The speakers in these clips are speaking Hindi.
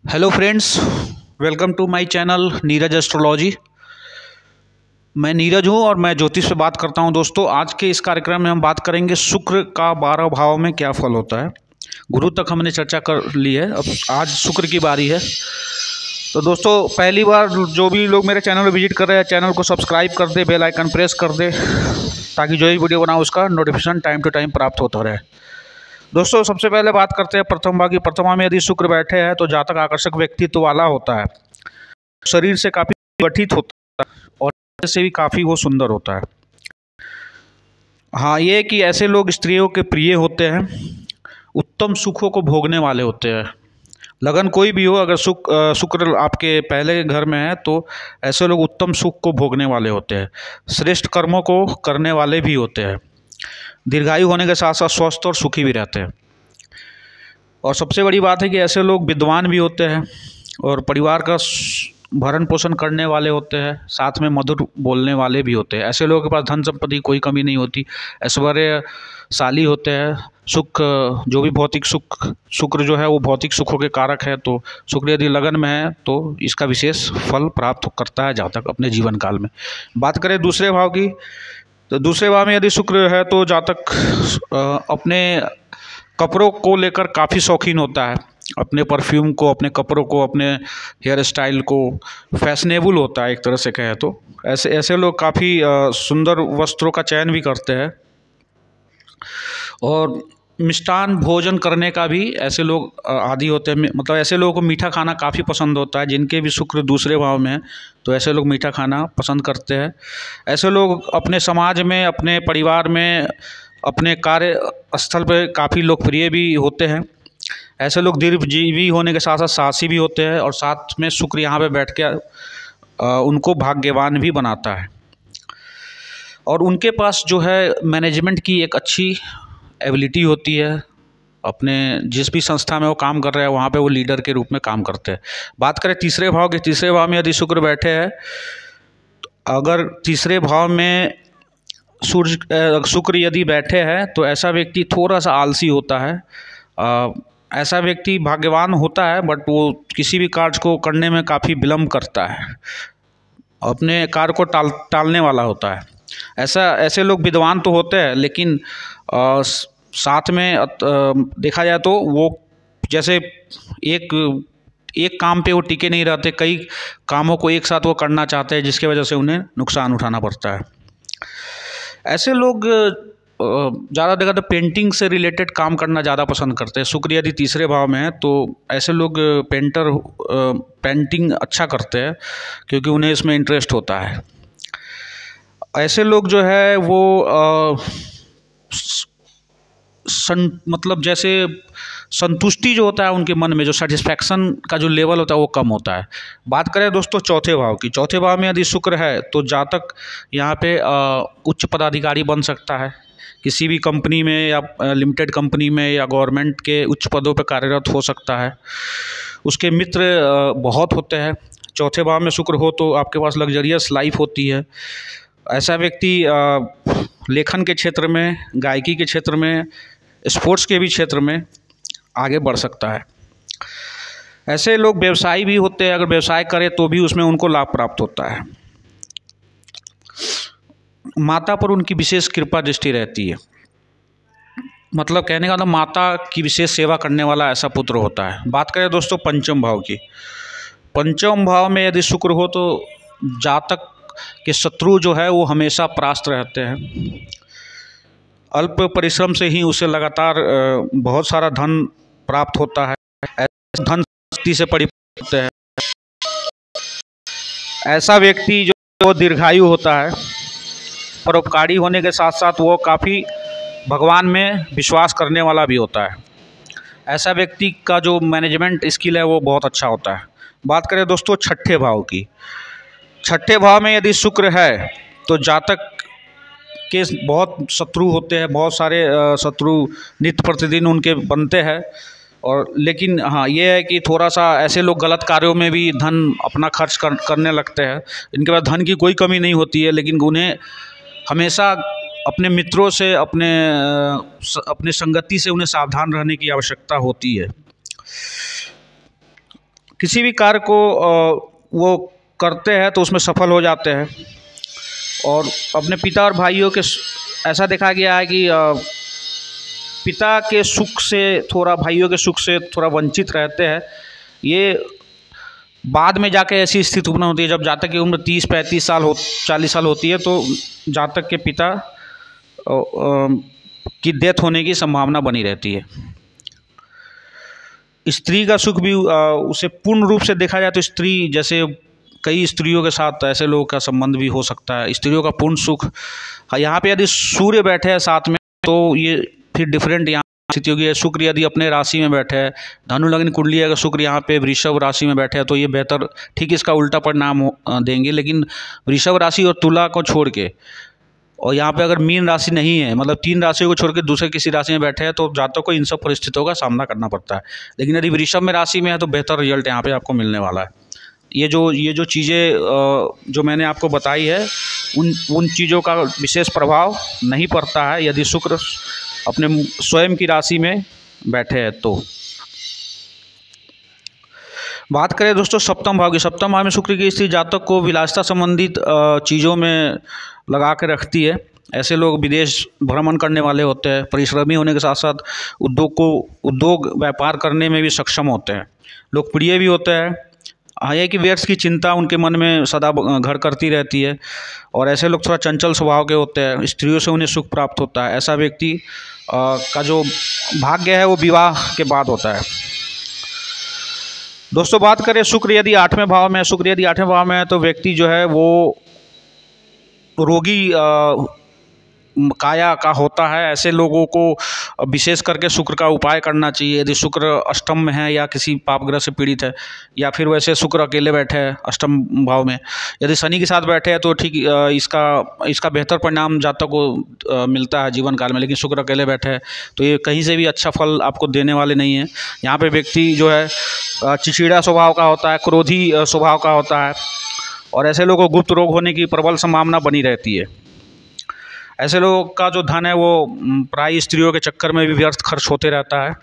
Hello friends, welcome to my channel Neeraj astrology. मैं नीरज हूं और मैं ज्योतिष पे बात करता हूं। दोस्तों, आज के इस कार्यक्रम में हम बात करेंगे शुक्र का 12 भाव में क्या फल होता है। गुरु तक हमने चर्चा कर ली है, अब आज शुक्र की बारी है। तो दोस्तों, पहली बार जो भी लोग मेरे चैनल पर विजिट कर रहे हैं, चैनल को सब्सक्राइब कर दे, बेल आइकन प्रेस कर दे, ताकि जो भी वीडियो बनाओ उसका नोटिफिकेशन टाइम टू टाइम प्राप्त होता रहे। दोस्तों, सबसे पहले बात करते हैं प्रथम भाव की। प्रथमा में यदि शुक्र बैठे हैं तो जातक आकर्षक व्यक्तित्व वाला होता है, शरीर से काफी गठित होता है और से भी काफी वो सुंदर होता है। हाँ, ये कि ऐसे लोग स्त्रियों के प्रिय होते हैं, उत्तम सुखों को भोगने वाले होते हैं। लगन कोई भी हो, अगर शुक्र आपके पहले घर में है तो ऐसे लोग उत्तम सुख को भोगने वाले होते हैं, श्रेष्ठ कर्मों को करने वाले भी होते हैं, दीर्घायु होने के साथ साथ स्वस्थ और सुखी भी रहते हैं। और सबसे बड़ी बात है कि ऐसे लोग विद्वान भी होते हैं और परिवार का भरण पोषण करने वाले होते हैं, साथ में मधुर बोलने वाले भी होते हैं। ऐसे लोगों के पास धन संपत्ति कोई कमी नहीं होती, ऐश्वर्यशाली होते हैं। सुख, जो भी भौतिक सुख, शुक्र जो है वो भौतिक सुखों के कारक है, तो शुक्र यदि लगन में है तो इसका विशेष फल प्राप्त करता है जातक अपने जीवन काल में। बात करें दूसरे भाव की, तो दूसरे भाव में यदि शुक्र है तो जातक अपने कपड़ों को लेकर काफ़ी शौकीन होता है, अपने परफ्यूम को, अपने कपड़ों को, अपने हेयर स्टाइल को, फैशनेबल होता है एक तरह से कहें तो। ऐसे ऐसे लोग काफ़ी सुंदर वस्त्रों का चयन भी करते हैं और मिष्टान भोजन करने का भी ऐसे लोग आदी होते हैं। मतलब ऐसे लोगों को मीठा खाना काफ़ी पसंद होता है, जिनके भी शुक्र दूसरे भाव में है तो ऐसे लोग मीठा खाना पसंद करते हैं। ऐसे लोग अपने समाज में, अपने परिवार में, अपने कार्य स्थल पर काफ़ी लोकप्रिय भी होते हैं। ऐसे लोग दीर्घजीवी होने के साथ साथ साहसी भी होते हैं और साथ में शुक्र यहाँ पे बैठ के उनको भाग्यवान भी बनाता है। और उनके पास जो है मैनेजमेंट की एक अच्छी एबिलिटी होती है। अपने जिस भी संस्था में वो काम कर रहे हैं वहाँ पे वो लीडर के रूप में काम करते हैं। बात करें तीसरे भाव की, तीसरे भाव में यदि शुक्र बैठे हैं, अगर तीसरे भाव में शुक्र यदि बैठे हैं तो ऐसा व्यक्ति थोड़ा सा आलसी होता है। ऐसा व्यक्ति भाग्यवान होता है बट वो किसी भी कार्य को करने में काफ़ी विलम्ब करता है, अपने कार्य को टालने वाला होता है। ऐसे लोग विद्वान तो होते हैं, लेकिन साथ में देखा जाए तो वो जैसे एक काम पे वो टिके नहीं रहते, कई कामों को एक साथ वो करना चाहते हैं, जिसकी वजह से उन्हें नुकसान उठाना पड़ता है। ऐसे लोग ज़्यादा देखा तो पेंटिंग से रिलेटेड काम करना ज़्यादा पसंद करते हैं। शुक्र यदि तीसरे भाव में है तो ऐसे लोग पेंटिंग अच्छा करते हैं, क्योंकि उन्हें इसमें इंटरेस्ट होता है। ऐसे लोग जो है वो मतलब जैसे संतुष्टि जो होता है उनके मन में, जो सेटिस्फैक्शन का जो लेवल होता है वो कम होता है। बात करें दोस्तों चौथे भाव की, चौथे भाव में यदि शुक्र है तो जातक यहाँ पे उच्च पदाधिकारी बन सकता है, किसी भी कंपनी में या लिमिटेड कंपनी में या गवर्नमेंट के उच्च पदों पर कार्यरत हो सकता है। उसके मित्र बहुत होते हैं। चौथे भाव में शुक्र हो तो आपके पास लग्जरियस लाइफ होती है। ऐसा व्यक्ति लेखन के क्षेत्र में, गायकी के क्षेत्र में, स्पोर्ट्स के भी क्षेत्र में आगे बढ़ सकता है। ऐसे लोग व्यवसायी भी होते हैं, अगर व्यवसाय करें तो भी उसमें उनको लाभ प्राप्त होता है। माता पर उनकी विशेष कृपा दृष्टि रहती है, मतलब कहने का मतलब माता की विशेष सेवा करने वाला ऐसा पुत्र होता है। बात करें दोस्तों पंचम भाव की, पंचम भाव में यदि शुक्र हो तो जातक के शत्रु जो है वो हमेशा परास्त रहते हैं। अल्प परिश्रम से ही उसे लगातार बहुत सारा धन प्राप्त होता है, धन शक्ति से परिपूर्ण होते हैं। ऐसा व्यक्ति जो दीर्घायु होता है, परोपकारी होने के साथ साथ वो काफ़ी भगवान में विश्वास करने वाला भी होता है। ऐसा व्यक्ति का जो मैनेजमेंट स्किल है वो बहुत अच्छा होता है। बात करें दोस्तों छठे भाव की, छठे भाव में यदि शुक्र है तो जातक के बहुत शत्रु होते हैं, बहुत सारे शत्रु नित्य प्रतिदिन उनके बनते हैं। और लेकिन हाँ, ये है कि थोड़ा सा ऐसे लोग गलत कार्यों में भी धन अपना खर्च करने लगते हैं। इनके पास धन की कोई कमी नहीं होती है, लेकिन उन्हें हमेशा अपने मित्रों से, अपने संगति से उन्हें सावधान रहने की आवश्यकता होती है। किसी भी कार्य को वो करते हैं तो उसमें सफल हो जाते हैं। और अपने पिता और भाइयों के ऐसा देखा गया है कि पिता के सुख से थोड़ा, भाइयों के सुख से थोड़ा वंचित रहते हैं। ये बाद में जाके ऐसी स्थिति उत्पन्न होती है जब जातक की उम्र 30-35 साल 40 साल होती है, तो जातक के पिता की डेथ होने की संभावना बनी रहती है। स्त्री का सुख भी उसे पूर्ण रूप से देखा जाए तो स्त्री, जैसे कई स्त्रियों के साथ ऐसे लोगों का संबंध भी हो सकता है। स्त्रियों का पूर्ण सुख, यहाँ पे यदि सूर्य बैठे हैं साथ में तो ये फिर डिफरेंट यहाँ स्थिति होगी। शुक्र यदि अपने राशि में बैठे है, धनु लग्न कुंडली अगर शुक्र यहाँ पे वृषभ राशि में बैठे हैं तो ये बेहतर, ठीक इसका उल्टा परिणाम देंगे। लेकिन वृषभ राशि और तुला को छोड़ के, और यहाँ पे अगर मीन राशि नहीं है, मतलब 3 राशियों को छोड़ के दूसरे किसी राशि में बैठे हैं, तो जातकों को इन सब परिस्थितियों का सामना करना पड़ता है। लेकिन यदि वृषभ में राशि में है तो बेहतर रिजल्ट यहाँ पे आपको मिलने वाला है। ये जो चीज़ें जो मैंने आपको बताई है, उन चीज़ों का विशेष प्रभाव नहीं पड़ता है यदि शुक्र अपने स्वयं की राशि में बैठे हैं तो। बात करें दोस्तों सप्तम भाव की। सप्तम भाव में शुक्र की स्थिति जातक को विलासिता संबंधित चीज़ों में लगा के रखती है। ऐसे लोग विदेश भ्रमण करने वाले होते हैं, परिश्रमी होने के साथ साथ उद्योग व्यापार करने में भी सक्षम होते हैं, लोकप्रिय भी होते हैं। है कि व्यर्थ की चिंता उनके मन में सदा घर करती रहती है, और ऐसे लोग थोड़ा चंचल स्वभाव के होते हैं। स्त्रियों से उन्हें सुख प्राप्त होता है। ऐसा व्यक्ति का जो भाग्य है वो विवाह के बाद होता है। दोस्तों बात करें शुक्र यदि 8वें भाव में, शुक्र यदि 8वें भाव में है तो व्यक्ति जो है वो रोगी काया का होता है। ऐसे लोगों को विशेष करके शुक्र का उपाय करना चाहिए। यदि शुक्र अष्टम में है या किसी पाप ग्रह से पीड़ित है, या फिर वैसे शुक्र अकेले बैठे हैं अष्टम भाव में, यदि शनि के साथ बैठे हैं तो ठीक इसका बेहतर परिणाम जातक को मिलता है जीवन काल में। लेकिन शुक्र अकेले बैठे हैं तो ये कहीं से भी अच्छा फल आपको देने वाले नहीं है। यहाँ पे व्यक्ति जो है चिड़चिड़ा स्वभाव का होता है, क्रोधी स्वभाव का होता है, और ऐसे लोगों को गुप्त रोग होने की प्रबल संभावना बनी रहती है। ऐसे लोगों का जो धन है वो प्राय स्त्रियों के चक्कर में भी व्यर्थ खर्च होते रहता है।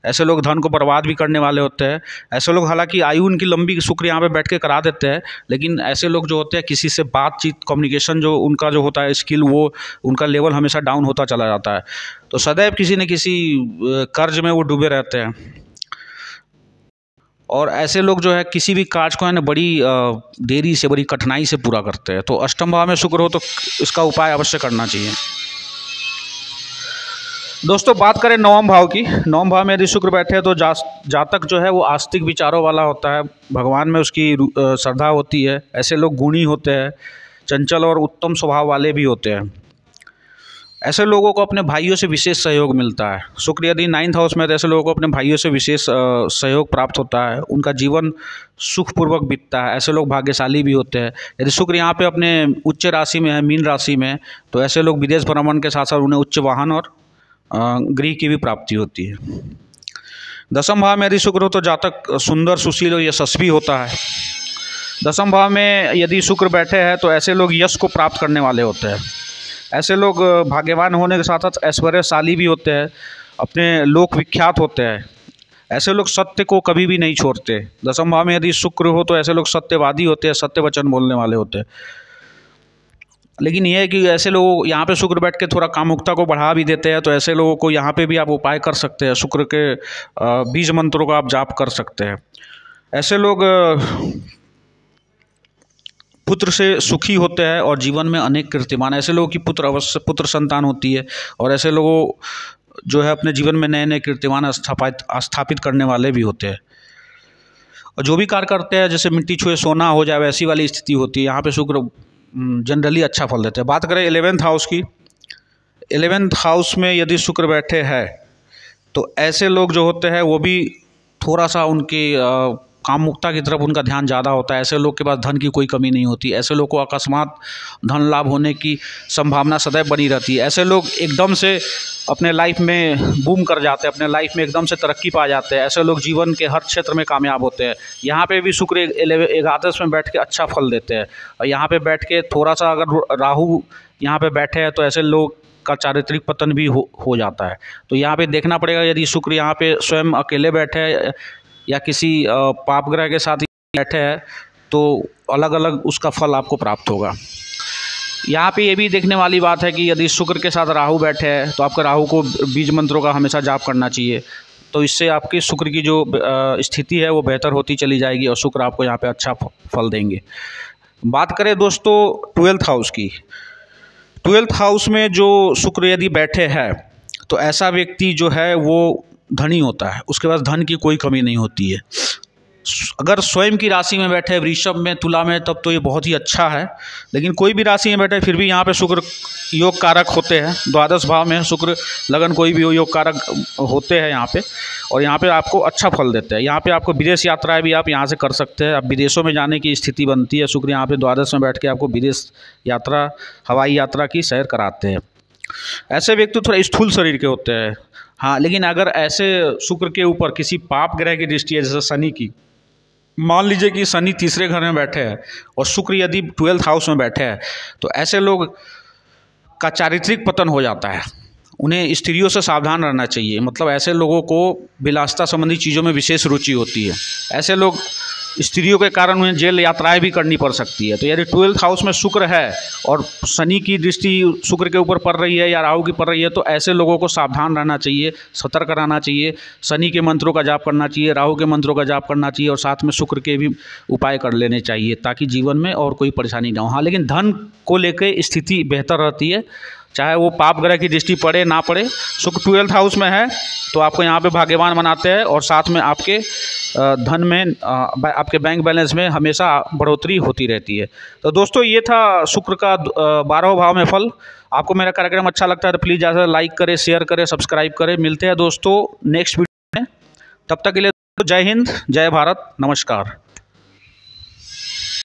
ऐसे लोग धन को बर्बाद भी करने वाले होते हैं। ऐसे लोग हालांकि आयु उनकी लंबी शुक्र यहाँ पे बैठ के करा देते हैं, लेकिन ऐसे लोग जो होते हैं किसी से बातचीत, कम्युनिकेशन जो उनका जो होता है स्किल, वो उनका लेवल हमेशा डाउन होता चला जाता है। तो सदैव किसी न किसी कर्ज में वो डूबे रहते हैं। और ऐसे लोग जो है किसी भी कार्य को है ना बड़ी देरी से, बड़ी कठिनाई से पूरा करते हैं। तो अष्टम भाव में शुक्र हो तो इसका उपाय अवश्य करना चाहिए। दोस्तों बात करें 9वें भाव की। 9वें भाव में यदि शुक्र बैठे हैं तो जातक जो है वो आस्तिक विचारों वाला होता है, भगवान में उसकी श्रद्धा होती है। ऐसे लोग गुणी होते हैं, चंचल और उत्तम स्वभाव वाले भी होते हैं। ऐसे लोगों को अपने भाइयों से विशेष सहयोग मिलता है। शुक्र यदि 9th हाउस में है तो ऐसे लोगों को अपने भाइयों से विशेष सहयोग प्राप्त होता है। उनका जीवन सुखपूर्वक बीतता है। ऐसे लोग भाग्यशाली भी होते हैं। यदि शुक्र यहाँ पे अपने उच्च राशि में है, मीन राशि में, तो ऐसे लोग विदेश भ्रमण के साथ साथ उन्हें उच्च वाहन और गृह की भी प्राप्ति होती है। 10वें भाव में यदि शुक्र हो तो जातक सुंदर, सुशील और यशस्वी होता है। 10वें भाव में यदि शुक्र बैठे हैं तो ऐसे लोग यश को प्राप्त करने वाले होते हैं। ऐसे लोग भाग्यवान होने के साथ साथ ऐश्वर्यशाली भी होते हैं, अपने लोक विख्यात होते हैं। ऐसे लोग सत्य को कभी भी नहीं छोड़ते। 10वें भाव में यदि शुक्र हो तो ऐसे लोग सत्यवादी होते हैं, सत्य वचन बोलने वाले होते हैं। लेकिन यह है कि ऐसे लोग यहाँ पे शुक्र बैठ के थोड़ा कामुकता को बढ़ा भी देते हैं। तो ऐसे लोगों को यहाँ पे भी आप उपाय कर सकते हैं। शुक्र के बीज मंत्रों का आप जाप कर सकते हैं। ऐसे लोग पुत्र से सुखी होते हैं और जीवन में अनेक कीर्तिमान। ऐसे लोगों की पुत्र संतान होती है, और ऐसे लोगों जो है अपने जीवन में नए नए कीर्तिमान स्थापित करने वाले भी होते हैं। और जो भी कार्य करते हैं जैसे मिट्टी छुए सोना हो जाए, वैसी वाली स्थिति होती है। यहाँ पे शुक्र जनरली अच्छा फल देते हैं। बात करें 11th हाउस की। 11th हाउस में यदि शुक्र बैठे हैं तो ऐसे लोग जो होते हैं वो भी थोड़ा सा उनकी कामुकता की तरफ उनका ध्यान ज़्यादा होता है। ऐसे लोग के पास धन की कोई कमी नहीं होती। ऐसे लोग को अकस्मात धन लाभ होने की संभावना सदैव बनी रहती है। ऐसे लोग एकदम से अपने लाइफ में बूम कर जाते हैं, अपने लाइफ में एकदम से तरक्की पा जाते हैं। ऐसे लोग जीवन के हर क्षेत्र में कामयाब होते हैं। यहाँ पे भी शुक्र 11th में बैठ के अच्छा फल देते हैं। और यहाँ पे बैठ के थोड़ा सा अगर राहु यहाँ पे बैठे हैं तो ऐसे लोग का चारित्रिक पतन भी हो जाता है। तो यहाँ पे देखना पड़ेगा, यदि शुक्र यहाँ पे स्वयं अकेले बैठे या किसी पाप ग्रह के साथ बैठे हैं तो अलग अलग उसका फल आपको प्राप्त होगा। यहाँ पे ये भी देखने वाली बात है कि यदि शुक्र के साथ राहु बैठे हैं तो आपका राहु को बीज मंत्रों का हमेशा जाप करना चाहिए, तो इससे आपकी शुक्र की जो स्थिति है वो बेहतर होती चली जाएगी और शुक्र आपको यहाँ पे अच्छा फल देंगे। बात करें दोस्तों 12th हाउस की। 12th हाउस में जो शुक्र यदि बैठे हैं तो ऐसा व्यक्ति जो है वो धनी होता है, उसके पास धन की कोई कमी नहीं होती है। अगर स्वयं की राशि में बैठे वृषभ में, तुला में, तब तो ये बहुत ही अच्छा है, लेकिन कोई भी राशि में बैठे फिर भी यहाँ पे शुक्र योग कारक होते हैं। द्वादश भाव में शुक्र लगन कोई भी हो योग कारक होते हैं यहाँ पे, और यहाँ पे आपको अच्छा फल देते हैं। यहाँ पे आपको विदेश यात्राएं भी आप यहाँ से कर सकते हैं, आप विदेशों में जाने की स्थिति बनती है। शुक्र यहाँ पे द्वादश में बैठ के आपको विदेश यात्रा, हवाई यात्रा की सैर कराते हैं। ऐसे व्यक्ति थोड़ा स्थूल शरीर के होते हैं, हाँ, लेकिन अगर ऐसे शुक्र के ऊपर किसी पाप ग्रह की दृष्टि है, जैसे शनि की, मान लीजिए कि शनि तीसरे घर में बैठे हैं और शुक्र यदि 12th हाउस में बैठे हैं, तो ऐसे लोग का चारित्रिक पतन हो जाता है। उन्हें स्त्रियों से सावधान रहना चाहिए, मतलब ऐसे लोगों को विलासिता संबंधी चीज़ों में विशेष रुचि होती है। ऐसे लोग स्त्रियों के कारण उन्हें जेल यात्राएं भी करनी पड़ सकती है। तो यदि 12th हाउस में शुक्र है और शनि की दृष्टि शुक्र के ऊपर पड़ रही है या राहु की पड़ रही है, तो ऐसे लोगों को सावधान रहना चाहिए, सतर्क रहना चाहिए। शनि के मंत्रों का जाप करना चाहिए, राहु के मंत्रों का जाप करना चाहिए और साथ में शुक्र के भी उपाय कर लेने चाहिए, ताकि जीवन में और कोई परेशानी ना हो। हाँ, लेकिन धन को लेकर स्थिति बेहतर रहती है, चाहे वो पाप ग्रह की दृष्टि पड़े ना पड़े। शुक्र 12th हाउस में है तो आपको यहाँ पे भाग्यवान बनाते हैं और साथ में आपके धन में, आपके बैंक बैलेंस में हमेशा बढ़ोतरी होती रहती है। तो दोस्तों ये था शुक्र का 12वें भाव में फल। आपको मेरा कार्यक्रम अच्छा लगता है तो प्लीज़ ज़्यादा लाइक करें, शेयर करें, सब्सक्राइब करें। मिलते हैं दोस्तों नेक्स्ट वीडियो में, तब तक के लिए जय हिंद, जय भारत, नमस्कार।